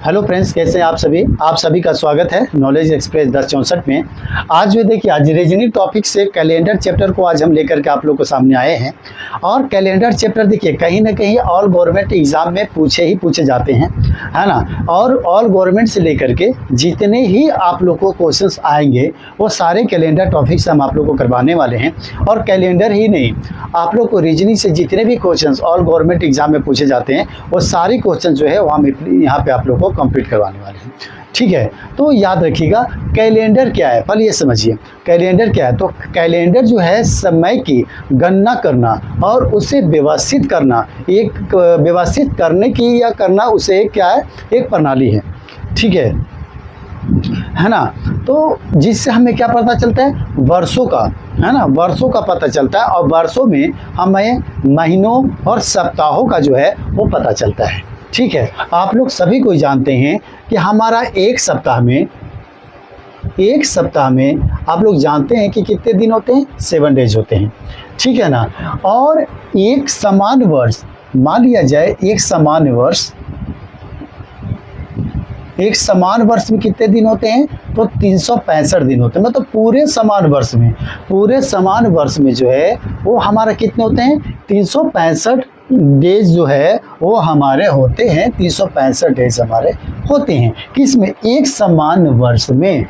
Hello friends, कैसे हैं आप सभी का स्वागत है नॉलेज एक्सप्रेस 1064 में। आज जो देखिए, आज रीजनिंग टॉपिक से कैलेंडर चैप्टर को आज हम लेकर के आप लोग को सामने आए हैं। और कैलेंडर चैप्टर देखिए कहीं ना कहीं ऑल गवर्नमेंट एग्जाम में पूछे जाते हैं, है ना। और ऑल गवर्नमेंट से लेकर के जितने ही आप लोग को क्वेश्चंस आएंगे वो सारे कैलेंडर टॉपिक से हम आप लोग को करवाने वाले हैं। और कैलेंडर ही नहीं, आप लोग को रीजनिंग से जितने भी क्वेश्चंस ऑल गवर्नमेंट एग्जाम में पूछे जाते हैं वो सारे क्वेश्चन जो है वो हम यहाँ पे आप लोग को कंप्लीट करवाने वाले हैं। ठीक है, तो याद रखिएगा कैलेंडर क्या है, पहले ये समझिए कैलेंडर क्या है। तो कैलेंडर जो है समय की गणना करना और उसे व्यवस्थित करना, एक व्यवस्थित करने की या करना उसे क्या है, एक प्रणाली है। ठीक है ना। तो जिससे हमें क्या पता चलता है, वर्षों का, है ना, वर्षों का पता चलता है। और वर्षों में हमें महीनों और सप्ताहों का जो है वो पता चलता है। ठीक है, आप लोग सभी को जानते हैं कि हमारा एक सप्ताह में आप लोग जानते हैं कि कितने दिन होते हैं, 7 डेज होते हैं। ठीक है ना। और एक समान वर्ष, मान लिया जाए एक समान वर्ष में कितने दिन होते हैं, तो 365 दिन होते हैं। मतलब पूरे समान वर्ष में जो है वो हमारा कितने होते हैं, 365 डेज जो है वो हमारे होते हैं। 365 डेज हमारे होते हैं किस में, एक समान वर्ष में।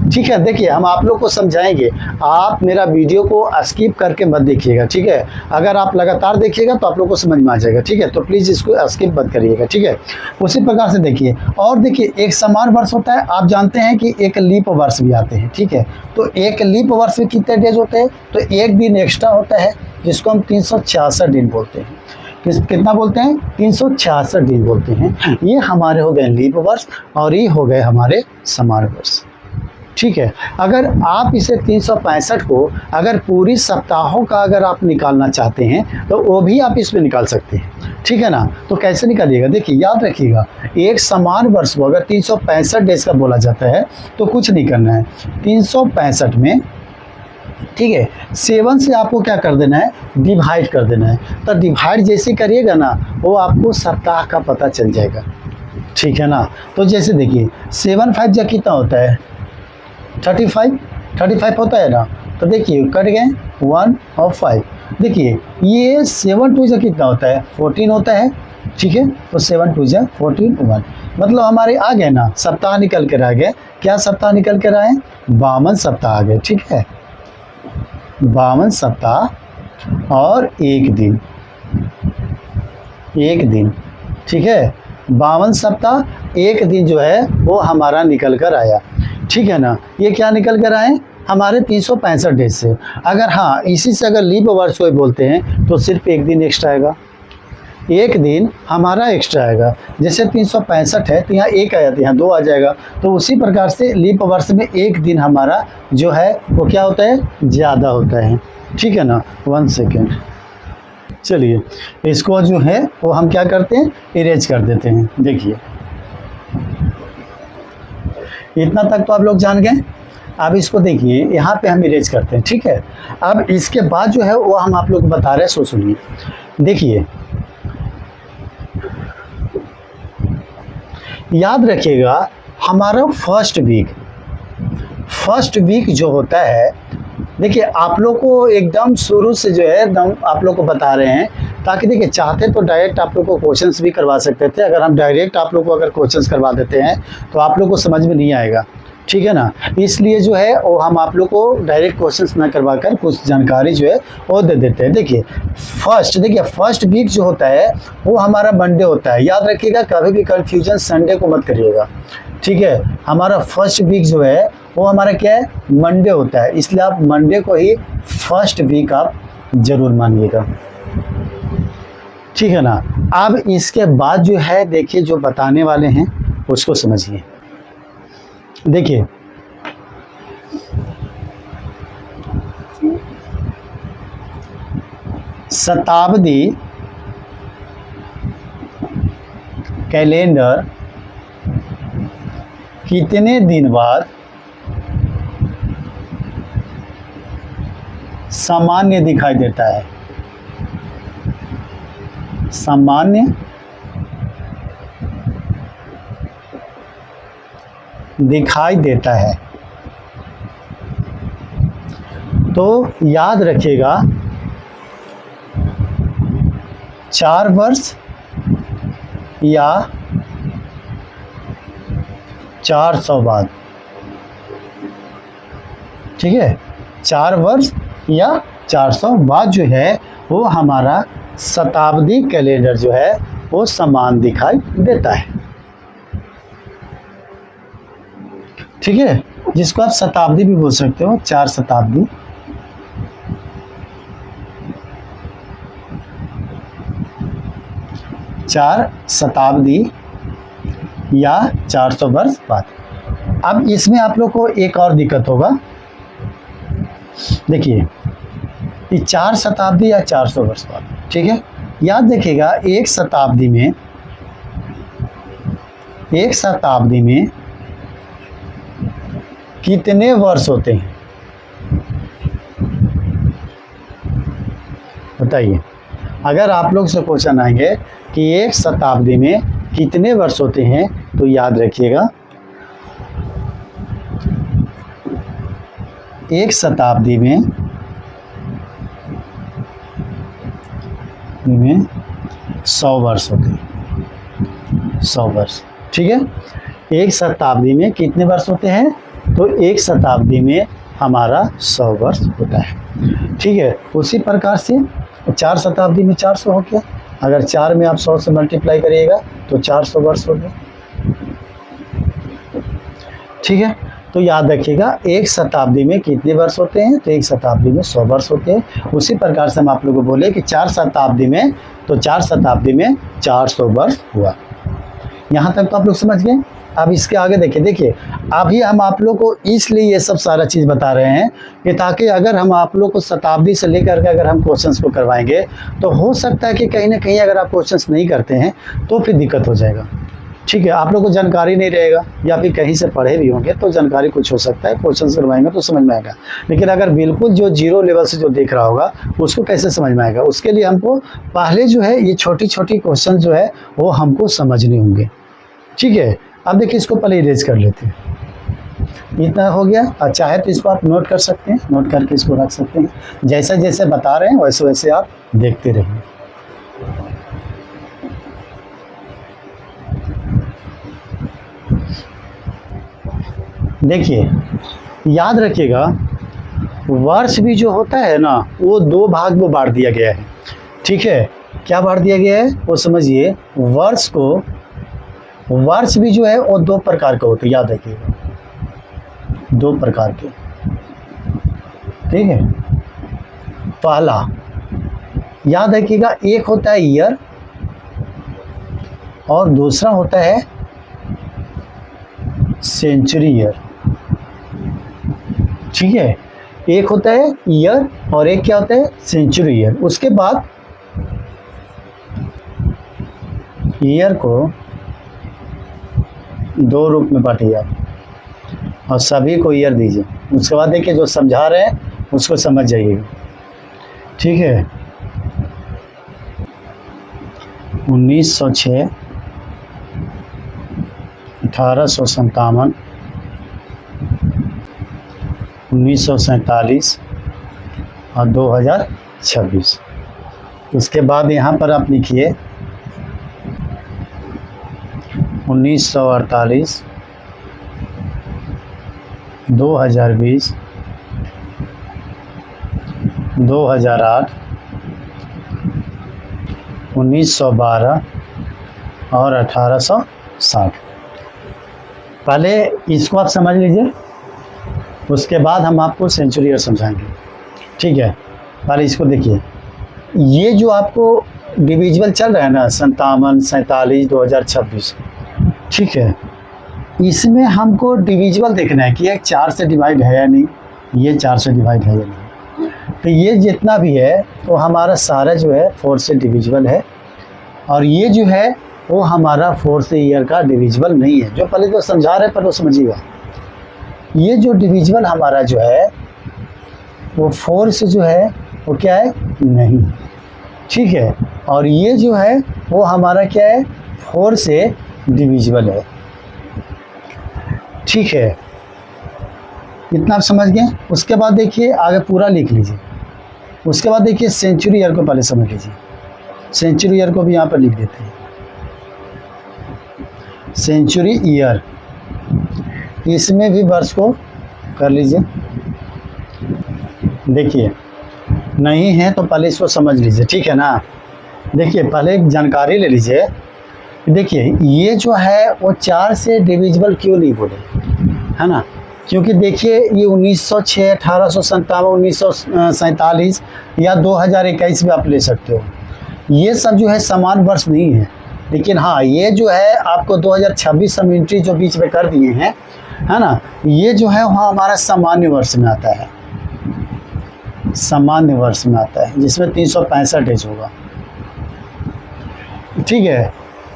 ठीक है, देखिए हम आप लोग को समझाएंगे, आप मेरा वीडियो को स्किप करके मत देखिएगा। ठीक है, अगर आप लगातार देखिएगा तो आप लोग को समझ में आ जाएगा। ठीक है, तो प्लीज़ इसको स्किप मत करिएगा। ठीक है, उसी प्रकार से देखिए। और देखिए एक समान वर्ष होता है, आप जानते हैं कि एक लीप वर्ष भी आते हैं। ठीक है, तो एक लीप वर्ष में कितने डेज होते हैं, तो एक दिन एक्स्ट्रा होता है जिसको हम 366 दिन बोलते हैं। कितना बोलते हैं, 366 दिन बोलते हैं। ये हमारे हो गए लीप वर्ष और ये हो गए हमारे समान वर्ष। ठीक है, अगर आप इसे 365 को अगर पूरी सप्ताहों का अगर आप निकालना चाहते हैं तो वो भी आप इसमें निकाल सकते हैं। ठीक है ना। तो कैसे निकालिएगा, देखिए याद रखिएगा, एक समान वर्ष को अगर 365 डेज का बोला जाता है तो कुछ नहीं करना है। 365 में, ठीक है, 7 से आपको क्या कर देना है, डिवाइड कर देना है। तो डिवाइड जैसे करिएगा ना वो आपको सप्ताह का पता चल जाएगा। ठीक है ना। तो जैसे देखिए 7 5 जा कितना होता है, 35 होता है ना। तो देखिए कट गए 1 और 5। देखिए ये 7 2 जा कितना होता है, 14 होता है। ठीक है, तो 7 2 जा 14 1, मतलब हमारे आ गए ना, सप्ताह निकल कर आ गए। क्या सप्ताह निकल कर आए, 52 सप्ताह आ गए। ठीक है, 52 सप्ताह और एक दिन। ठीक है, 52 सप्ताह एक दिन जो है वो हमारा निकल कर आया। ठीक है ना। ये क्या निकल कर आए, हमारे 365 डेज से। अगर हाँ इसी से अगर लीप वर्ष को बोलते हैं तो सिर्फ एक दिन एक्स्ट्रा आएगा, एक दिन हमारा एक्स्ट्रा आएगा। जैसे 365 है तो यहाँ एक आया तो यहाँ 2 आ जाएगा। तो उसी प्रकार से लीप वर्ष में एक दिन हमारा जो है वो क्या होता है, ज़्यादा होता है। ठीक है ना। 1 सेकेंड, चलिए इसको जो है वो हम क्या करते हैं, इरेज कर देते हैं। देखिए इतना तक तो आप लोग जान गए। अब इसको देखिए यहाँ पे हम इरेज करते हैं। ठीक है, अब इसके बाद जो है वो हम आप लोग को बता रहे हैं, सो सुनिए। देखिए याद रखिएगा हमारा फर्स्ट वीक जो होता है, देखिए आप लोग को एकदम शुरू से जो है एकदम आप लोग को बता रहे हैं, ताकि देखिए चाहते तो डायरेक्ट आप लोग को क्वेश्चंस भी करवा सकते थे। अगर हम डायरेक्ट आप लोग को अगर क्वेश्चंस करवा देते हैं तो आप लोग को समझ में नहीं आएगा। ठीक है ना। इसलिए जो है वो हम आप लोग को डायरेक्ट क्वेश्चंस ना करवा कर कुछ जानकारी जो है वो दे देते हैं। देखिए फर्स्ट वीक जो होता है वो हमारा मंडे होता है। याद रखिएगा, कभी भी कंफ्यूजन संडे को मत करिएगा। ठीक है, हमारा फर्स्ट वीक जो है वो हमारा क्या है, मंडे होता है। इसलिए आप मंडे को ही फर्स्ट वीक आप जरूर मानिएगा। ठीक है ना। अब इसके बाद जो है देखिए जो बताने वाले हैं उसको समझिए। देखिए शताब्दी कैलेंडर कितने दिन बाद सामान्य दिखाई देता है? सामान्य दिखाई देता है। तो याद रखिएगा 4 वर्ष या 400 बाद, ठीक है, 4 वर्ष या 400 बाद जो है वो हमारा शताब्दी कैलेंडर जो है वो समान दिखाई देता है, ठीक है, जिसको आप शताब्दी भी बोल सकते हो, 4 शताब्दी। चार शताब्दी या 400 वर्ष बाद। अब इसमें आप लोग को एक और दिक्कत होगा, देखिए ये 4 शताब्दी या 400 वर्ष बाद, ठीक है। याद रखिएगा एक शताब्दी में कितने वर्ष होते हैं बताइए। अगर आप लोग से क्वेश्चन आएंगे कि एक शताब्दी में कितने वर्ष होते हैं, तो याद रखिएगा एक शताब्दी में 100 वर्ष होते हैं, 100 वर्ष, ठीक है। एक शताब्दी में कितने वर्ष होते हैं, तो एक शताब्दी में हमारा 100 वर्ष होता है, ठीक है। उसी प्रकार से 4 शताब्दी में 400 हो गया, अगर 4 में आप 100 से मल्टीप्लाई करिएगा तो 400 वर्ष हो गया, ठीक है। तो याद रखिएगा एक शताब्दी में कितने वर्ष होते हैं, तो एक शताब्दी में 100 वर्ष होते हैं। उसी प्रकार से हम आप लोगों को बोले कि 4 शताब्दी में, तो 4 शताब्दी में 400 वर्ष हुआ। यहाँ तक तो आप लोग समझ गए। अब इसके आगे देखिए अभी हम आप लोग को इसलिए ये सब सारा चीज़ बता रहे हैं कि ताकि अगर हम आप लोग को शताब्दी से लेकर के अगर हम क्वेश्चंस को करवाएंगे तो हो सकता है कि कहीं ना कहीं अगर आप क्वेश्चंस नहीं करते हैं तो फिर दिक्कत हो जाएगा, ठीक है। आप लोग को जानकारी नहीं रहेगा या फिर कहीं से पढ़े भी होंगे तो जानकारी कुछ हो सकता है, क्वेश्चन करवाएंगे तो समझ में आएगा, लेकिन अगर बिल्कुल जो जीरो लेवल से जो देख रहा होगा उसको कैसे समझ में आएगा। उसके लिए हमको पहले जो है ये छोटी छोटी क्वेश्चन जो है वो हमको समझने होंगे, ठीक है। अब देखिए इसको पहले इरेज कर लेते हैं, इतना हो गया। और चाहे तो इसको आप नोट कर सकते हैं, नोट करके इसको रख सकते हैं, जैसे जैसे बता रहे हैं वैसे वैसे आप देखते रहिए। देखिए याद रखिएगा वर्ष भी जो होता है ना वो 2 भाग में बांट दिया गया है, ठीक है। क्या बांट दिया गया है वो समझिए। वर्ष भी जो है वो 2 प्रकार के होते हैं, याद रखिएगा 2 प्रकार के, ठीक है। पहला याद रखिएगा एक होता है ईयर और दूसरा होता है सेंचुरी ईयर, ठीक है। एक होता है ईयर और एक क्या होता है सेंचुरी ईयर। उसके बाद ईयर को 2 रूप में बांटिए आप और सभी को ईयर दीजिए। उसके बाद देखिए जो समझा रहे हैं उसको समझ जाइएगा, ठीक है। 1906, 1857, 1947 और 2026। उसके बाद यहाँ पर आप लिखिए 1948, 2020, 2008, 1912 और 1860। पहले इसको आप समझ लीजिए, उसके बाद हम आपको सेंचुरी ईयर समझाएंगे, ठीक है। पहले इसको देखिए, ये जो आपको डिविजिबल चल रहा है ना 57, 47, 2026, ठीक है। इसमें हमको डिविजिबल देखना है कि ये 4 से डिवाइड है या नहीं, ये 4 से डिवाइड है या नहीं। तो ये जितना भी है तो हमारा सारा जो है 4 से डिविजिबल है, और ये जो है वो हमारा 4 से ईयर का डिविजिबल नहीं है। जो पहले तो समझा रहे पर वो समझिएगा, ये जो डिविजिबल हमारा जो है वो 4 से जो है वो क्या है नहीं, ठीक है। और ये जो है वो हमारा क्या है 4 से डिविजिबल है, ठीक है, इतना आप समझ गए। उसके बाद देखिए आगे पूरा लिख लीजिए। उसके बाद देखिए सेंचुरी ईयर को पहले समझ लीजिए। सेंचुरी ईयर को भी यहाँ पर लिख देते हैं। सेंचुरी ईयर, इसमें भी वर्ष को कर लीजिए। देखिए नहीं है तो पहले इसको समझ लीजिए, ठीक है ना। देखिए पहले एक जानकारी ले लीजिए। देखिए ये जो है वो 4 से डिविजिबल क्यों नहीं बोले, है ना। क्योंकि देखिए ये 1906, 1857, 1947 या 2021 भी आप ले सकते हो। ये सब जो है समान वर्ष नहीं है। लेकिन हाँ ये जो है आपको 2026 समिट्री जो बीच में कर दिए हैं, है ना, ये जो है वहाँ हमारा सामान्य वर्ष में आता है। सामान्य वर्ष में आता है जिसमें 365 डेज होगा, ठीक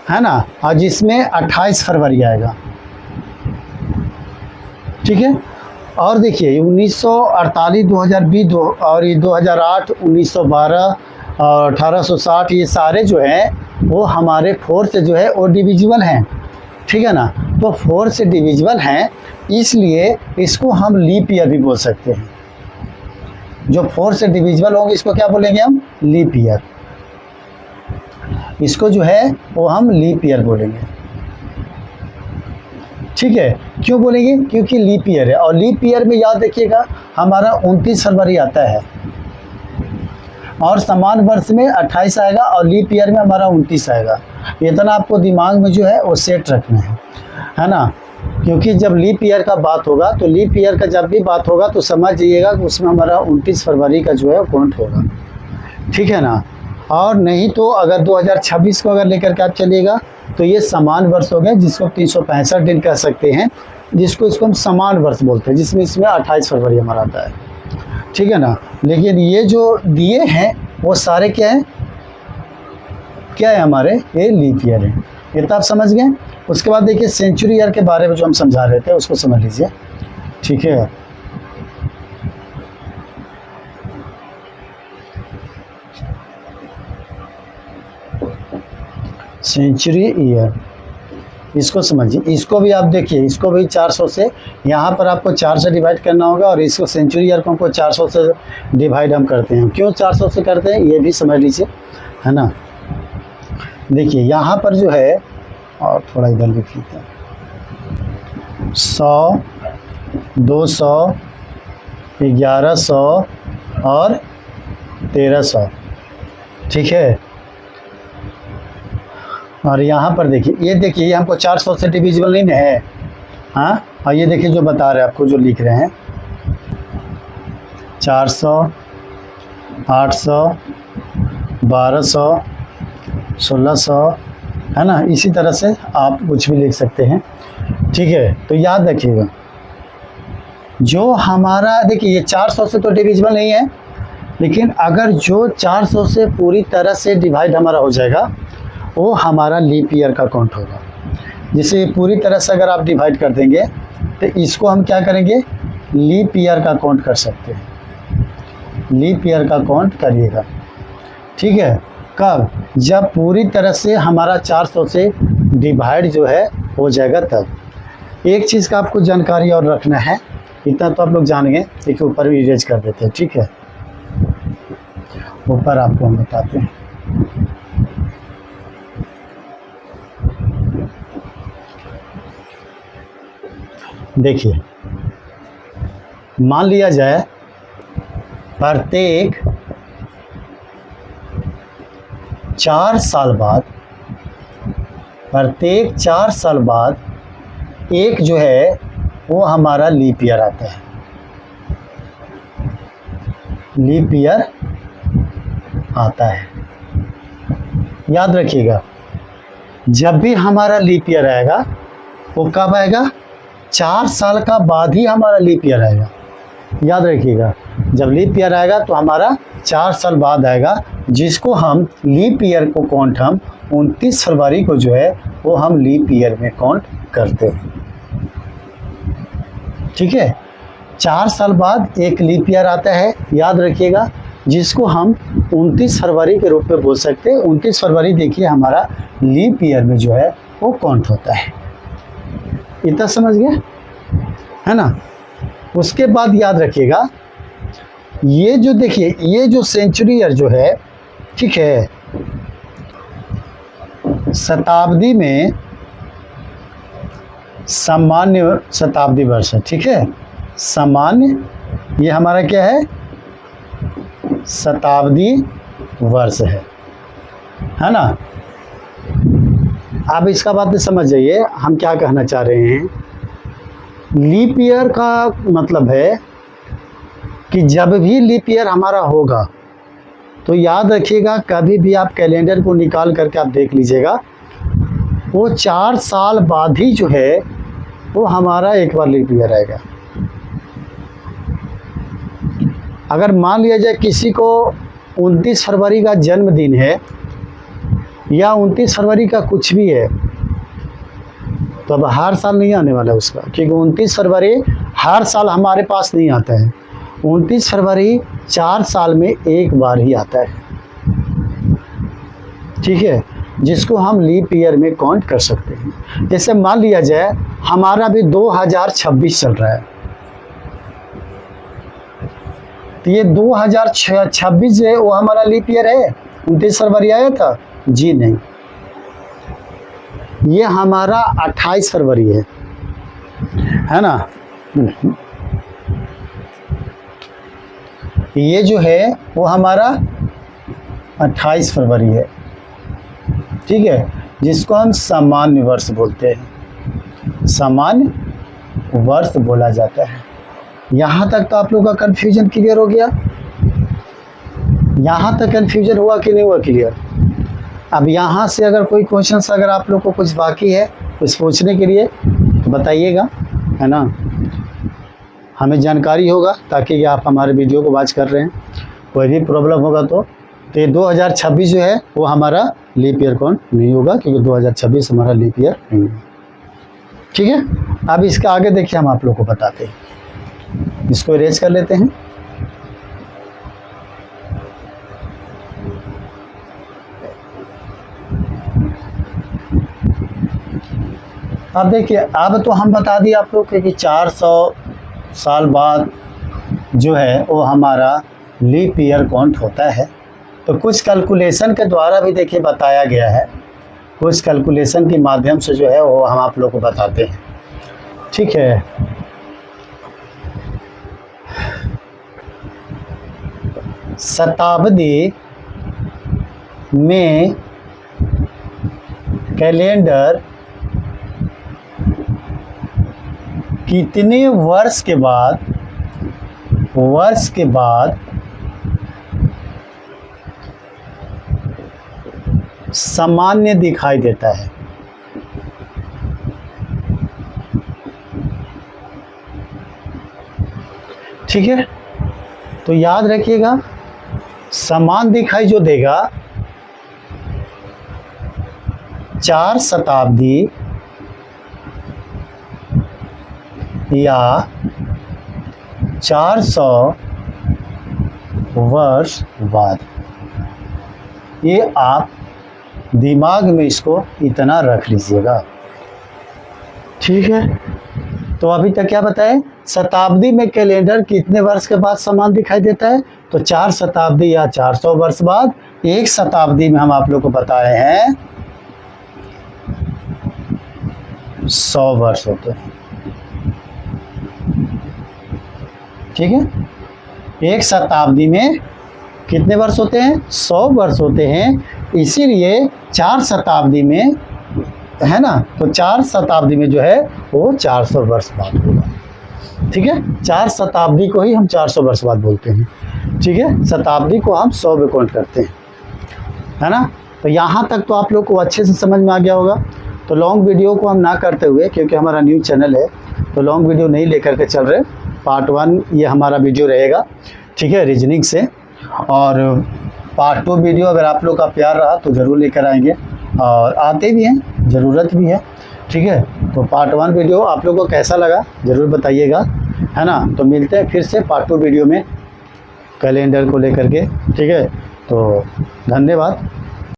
है ना। और जिसमें 28 फरवरी आएगा, ठीक है। और देखिए 1948, 2020 और ये 2008, 1912 और 1860 ये सारे जो हैं वो हमारे 4 से जो है वो डिविजिबल हैं, ठीक है ना। तो 4 से डिविजिबल हैं, इसलिए इसको हम लीप ईयर भी बोल सकते हैं। जो 4 से डिविजिबल होंगे इसको क्या बोलेंगे हम, लीप ईयर। इसको जो है वो हम लीप ईयर बोलेंगे, ठीक है। क्यों बोलेंगे, क्योंकि लीप ईयर है। और लीप ईयर में याद रखिएगा हमारा 29 फरवरी आता है और समान वर्ष में 28 आएगा और लीप ईयर में हमारा 29 आएगा। इतना आपको दिमाग में जो है वो सेट रखना है ना। क्योंकि जब लीप ईयर का बात होगा तो लीप ईयर का जब भी बात होगा तो समझ जाइएगा कि उसमें हमारा 29 फरवरी का जो है वो काउंट होगा, ठीक है ना। और नहीं तो अगर 2026 को अगर लेकर के आप चलिएगा तो ये समान वर्ष हो गए, जिसको 365 दिन कह सकते हैं, जिसको इसको हम समान वर्ष बोलते हैं, जिसमें इसमें 28 फरवरी हमारा आता है, ठीक है ना। लेकिन ये जो दिए हैं वो सारे क्या हैं, क्या है हमारे, ये लीप ईयर है। ये तो आप समझ गए। उसके बाद देखिए सेंचुरी ईयर के बारे में जो हम समझा रहे थे उसको समझ लीजिए, ठीक है। सेंचुरी ईयर, इसको समझिए। इसको भी आप देखिए, इसको भी 400 से, यहाँ पर आपको 4 से डिवाइड करना होगा और इसको सेंचुरी ईयर को हमको 400 से डिवाइड हम करते हैं। क्यों 400 से करते हैं ये भी समझ लीजिए, है ना। देखिए यहाँ पर जो है, और थोड़ा इधर लिख लेते हैं, 100, 200, 1100 और 1300, ठीक है। और यहाँ पर देखिए, ये देखिए ये हमको 400 से डिविजिबल नहीं है, हाँ। और ये देखिए जो बता रहे हैं आपको, जो लिख रहे हैं 400, 800, 1200, 1600, है ना। इसी तरह से आप कुछ भी लिख सकते हैं, ठीक है। तो याद रखिएगा जो हमारा, देखिए ये 400 से तो डिविजिबल नहीं है, लेकिन अगर जो 400 से पूरी तरह से डिवाइड हमारा हो जाएगा वो हमारा लीप ईयर का काउंट होगा। जिसे पूरी तरह से अगर आप डिवाइड कर देंगे तो इसको हम क्या करेंगे, लीप ईयर का काउंट कर सकते हैं। लीप ईयर का काउंट करिएगा, ठीक है। कब, जब पूरी तरह से हमारा 400 से डिवाइड जो है हो जाएगा तब। एक चीज़ का आपको जानकारी और रखना है, इतना तो आप लोग जान गए, एक ऊपर भी इरेज कर देते हैं, ठीक है। ऊपर आपको हम बताते हैं। देखिए मान लिया जाए प्रत्येक 4 साल बाद, प्रत्येक 4 साल बाद एक जो है वो हमारा लीप ईयर आता है। लीप ईयर आता है, याद रखिएगा। जब भी हमारा लीप ईयर आएगा वो कब आएगा, 4 साल का बाद ही हमारा लीप ईयर आएगा। याद रखिएगा, जब लीप ईयर आएगा तो हमारा 4 साल बाद आएगा, जिसको हम लीप ईयर को काउंट हम 29 फरवरी को जो है वो हम लीप ईयर में काउंट करते हैं, ठीक है। 4 साल बाद एक लीप ईयर आता है, याद रखिएगा, जिसको हम 29 फरवरी के रूप में बोल सकते हैं। 29 फरवरी देखिए हमारा लीप ईयर में जो है वो काउंट होता है। इतना समझ गए, है ना। उसके बाद याद रखिएगा, ये जो देखिए, ये जो सेंचुरी ईयर जो है, ठीक है, शताब्दी में सामान्य शताब्दी वर्ष है, ठीक है। सामान्य, ये हमारा क्या है, शताब्दी वर्ष है ना। अब इसका बात समझ जाइए, हम क्या कहना चाह रहे हैं। लीप ईयर का मतलब है कि जब भी लीप ईयर हमारा होगा तो याद रखिएगा, कभी भी आप कैलेंडर को निकाल करके आप देख लीजिएगा, वो 4 साल बाद ही जो है वो हमारा एक बार लीप ईयर आएगा। अगर मान लिया जाए किसी को 29 फरवरी का जन्मदिन है या 29 फरवरी का कुछ भी है, तो अब हर साल नहीं आने वाला उसका, क्योंकि 29 फरवरी हर साल हमारे पास नहीं आता है। 29 फरवरी 4 साल में एक बार ही आता है, ठीक है, जिसको हम लीप ईयर में काउंट कर सकते हैं। जैसे मान लिया जाए हमारा भी 2026 चल रहा है, तो ये 2026 जो है वो हमारा लीप ईयर है। 29 फरवरी आया था जी नहीं, ये हमारा 28 फरवरी है ना। ये जो है वो हमारा 28 फरवरी है, ठीक है, जिसको हम सामान्य वर्ष बोलते हैं, सामान्य वर्ष बोला जाता है। यहाँ तक तो आप लोगों का कन्फ्यूजन क्लियर हो गया? यहाँ तक कन्फ्यूजन हुआ कि नहीं हुआ क्लियर? अब यहाँ से अगर कोई क्वेश्चन अगर आप लोग को कुछ बाकी है कुछ पूछने के लिए तो बताइएगा, है ना, हमें जानकारी होगा, ताकि आप हमारे वीडियो को वॉच कर रहे हैं। कोई भी प्रॉब्लम होगा तो ये 2026 जो है वो हमारा लीप ईयर कौन नहीं होगा, क्योंकि 2026 हमारा लीप ईयर नहीं है, ठीक है। अब इसका आगे देखिए, हम आप लोग को बताते हैं, इसको इरेज कर लेते हैं। अब देखिए, अब तो हम बता दिए आप लोग कि 400 साल बाद जो है वो हमारा लीप ईयर काउंट होता है। तो कुछ कैलकुलेशन के द्वारा भी देखिए बताया गया है, कुछ कैलकुलेशन के माध्यम से जो है वो हम आप लोग को बताते हैं, ठीक है। शताब्दी में कैलेंडर कितने वर्ष के बाद सामान्य दिखाई देता है? ठीक है, तो याद रखिएगा, समान दिखाई जो देगा 4 शताब्दी या 400 वर्ष बाद। ये आप दिमाग में इसको इतना रख लीजिएगा, ठीक है। तो अभी तक क्या बताएं, शताब्दी में कैलेंडर कितने वर्ष के बाद समान दिखाई देता है? तो 4 शताब्दी या 400 वर्ष बाद। एक शताब्दी में हम आप लोग को बताए हैं 100 वर्ष होते हैं, ठीक है। एक शताब्दी में कितने वर्ष होते हैं? 100 वर्ष होते हैं। इसीलिए 4 शताब्दी में, है ना, तो 4 शताब्दी में जो है वो 400 वर्ष बाद होगा, ठीक है। 4 शताब्दी को ही हम 400 वर्ष बाद बोलते हैं, ठीक है। शताब्दी को हम 100 में काउंट करते हैं, है ना। तो यहाँ तक तो आप लोग को अच्छे से समझ में आ गया होगा। तो लॉन्ग वीडियो को हम ना करते हुए, क्योंकि हमारा न्यू चैनल है तो लॉन्ग वीडियो नहीं लेकर के चल रहे, पार्ट 1 ये हमारा वीडियो रहेगा, ठीक है, रीजनिंग से। और पार्ट 2 वीडियो अगर आप लोग का प्यार रहा तो ज़रूर लेकर आएंगे, और आते भी हैं, ज़रूरत भी है, ठीक है। तो पार्ट 1 वीडियो आप लोग को कैसा लगा ज़रूर बताइएगा, है ना। तो मिलते हैं फिर से पार्ट 2 वीडियो में कैलेंडर को लेकर के, ठीक है। तो धन्यवाद।